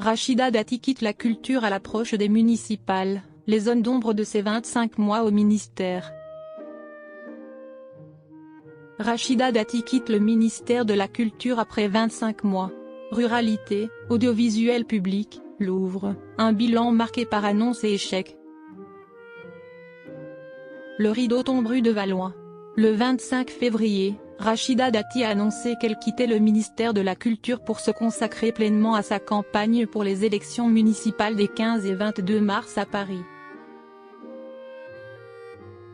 Rachida Dati quitte la culture à l'approche des municipales, les zones d'ombre de ses 25 mois au ministère. Rachida Dati quitte le ministère de la Culture après 25 mois. Ruralité, audiovisuel public, Louvre, un bilan marqué par annonces et échecs. Le rideau tombe rue de Valois. Le 25 février, Rachida Dati a annoncé qu'elle quittait le ministère de la Culture pour se consacrer pleinement à sa campagne pour les élections municipales des 15 et 22 mars à Paris.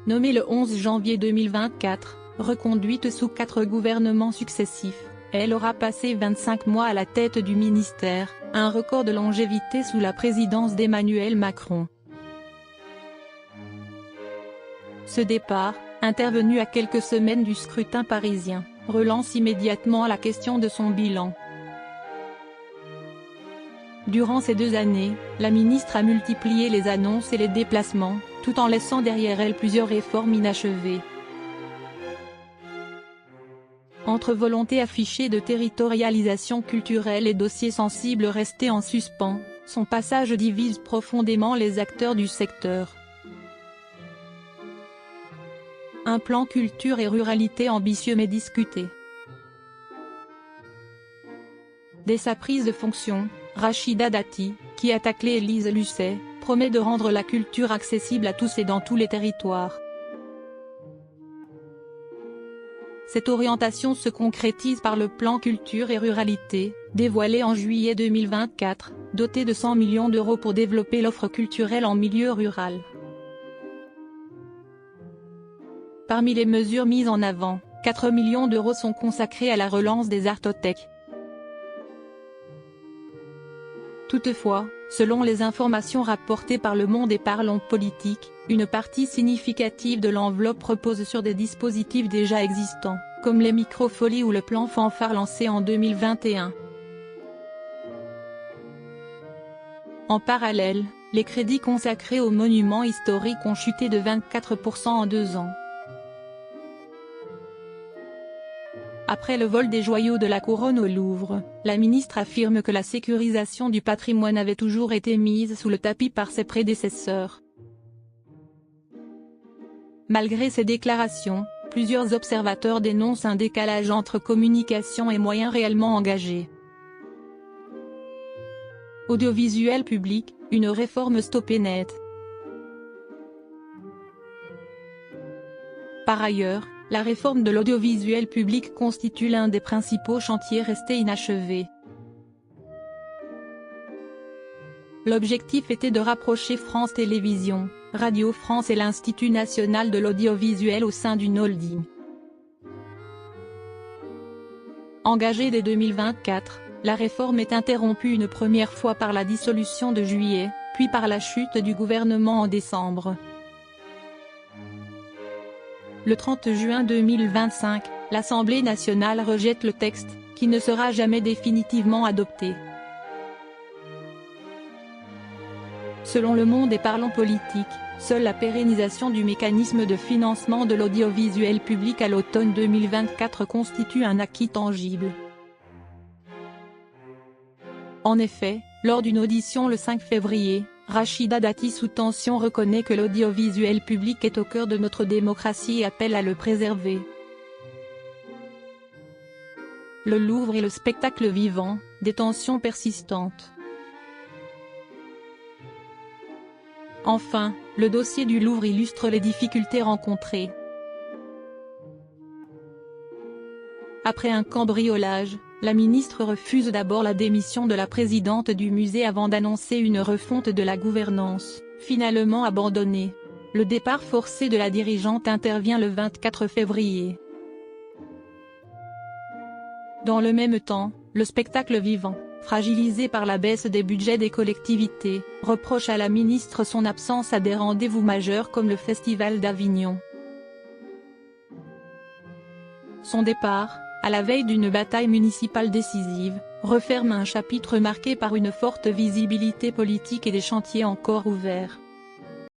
Nommée le 11 janvier 2024, reconduite sous 4 gouvernements successifs, elle aura passé 25 mois à la tête du ministère, un record de longévité sous la présidence d'Emmanuel Macron. Ce départ, intervenu à quelques semaines du scrutin parisien, relance immédiatement la question de son bilan. Durant ces 2 années, la ministre a multiplié les annonces et les déplacements, tout en laissant derrière elle plusieurs réformes inachevées. Entre volonté affichée de territorialisation culturelle et dossiers sensibles restés en suspens, son passage divise profondément les acteurs du secteur. Un plan culture et ruralité ambitieux mais discuté. Dès sa prise de fonction, Rachida Dati, qui a taclé Élise Lucet, promet de rendre la culture accessible à tous et dans tous les territoires. Cette orientation se concrétise par le plan culture et ruralité, dévoilé en juillet 2024, doté de 100 millions d'euros pour développer l'offre culturelle en milieu rural. Parmi les mesures mises en avant, 4 millions d'euros sont consacrés à la relance des artothèques. Toutefois, selon les informations rapportées par Le Monde et Parlons Politique, une partie significative de l'enveloppe repose sur des dispositifs déjà existants, comme les microfolies ou le plan fanfare lancé en 2021. En parallèle, les crédits consacrés aux monuments historiques ont chuté de 24% en 2 ans. Après le vol des joyaux de la couronne au Louvre, la ministre affirme que la sécurisation du patrimoine avait toujours été mise sous le tapis par ses prédécesseurs. Malgré ces déclarations, plusieurs observateurs dénoncent un décalage entre communication et moyens réellement engagés. Audiovisuel public, une réforme stoppée net. Par ailleurs, la réforme de l'audiovisuel public constitue l'un des principaux chantiers restés inachevés. L'objectif était de rapprocher France Télévisions, Radio France et l'Institut national de l'audiovisuel au sein d'une holding. Engagée dès 2024, la réforme est interrompue une première fois par la dissolution de juillet, puis par la chute du gouvernement en décembre. Le 30 juin 2025, l'Assemblée nationale rejette le texte, qui ne sera jamais définitivement adopté. Selon Le Monde et Parlons Politique, seule la pérennisation du mécanisme de financement de l'audiovisuel public à l'automne 2024 constitue un acquis tangible. En effet, lors d'une audition le 5 février, Rachida Dati sous tension reconnaît que l'audiovisuel public est au cœur de notre démocratie et appelle à le préserver. Le Louvre et le spectacle vivant, des tensions persistantes. Enfin, le dossier du Louvre illustre les difficultés rencontrées. Après un cambriolage, la ministre refuse d'abord la démission de la présidente du musée avant d'annoncer une refonte de la gouvernance, finalement abandonnée. Le départ forcé de la dirigeante intervient le 24 février. Dans le même temps, le spectacle vivant, fragilisé par la baisse des budgets des collectivités, reproche à la ministre son absence à des rendez-vous majeurs comme le Festival d'Avignon. Son départ, à la veille d'une bataille municipale décisive, referme un chapitre marqué par une forte visibilité politique et des chantiers encore ouverts.